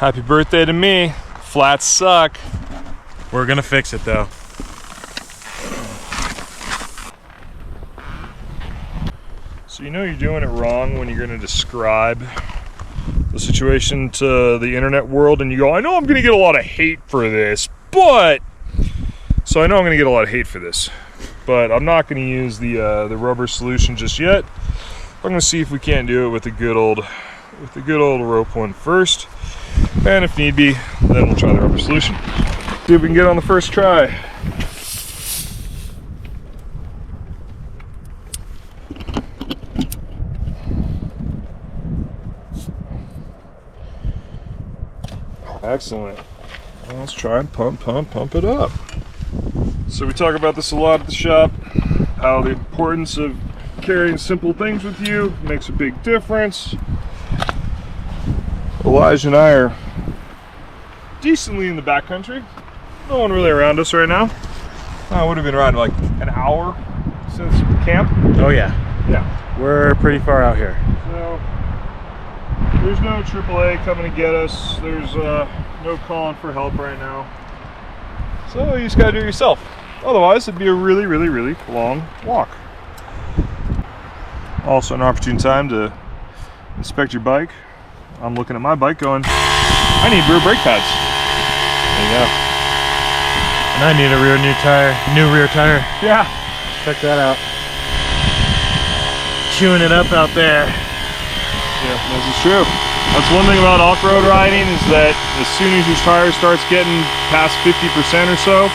Happy birthday to me. Flats suck. We're gonna fix it though. So you know you're doing it wrong when you're gonna describe the situation to the internet world and you go, I know I'm gonna get a lot of hate for this, but... So I know I'm gonna get a lot of hate for this, but I'm not gonna use the rubber solution just yet. I'm gonna see if we can't do it with the good old rope one first. And if need be, then we'll try the rubber solution. See if we can get it on the first try. Excellent. Well, let's try and pump it up. So we talk about this a lot at the shop, how the importance of carrying simple things with you makes a big difference. Elijah and I are decently in the backcountry. No one really around us right now. I would have been around like an hour since camp. Oh yeah. Yeah. We're pretty far out here. So there's no AAA coming to get us. There's no calling for help right now. So you just gotta do it yourself. Otherwise it'd be a really long walk. Also an opportune time to inspect your bike. I'm looking at my bike going, I need rear brake pads. There you go. And I need a new rear tire. Yeah. Check that out. Chewing it up out there. Yeah, this is true. That's one thing about off-road riding is that as soon as your tire starts getting past 50% or so,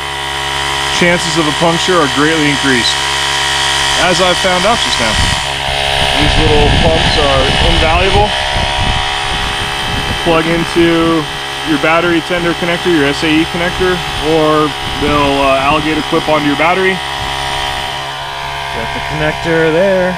chances of a puncture are greatly increased. As I've found out just now. These little pumps are invaluable. Plug into your battery tender connector, your SAE connector, or they'll alligator clip onto your battery. Got the connector there.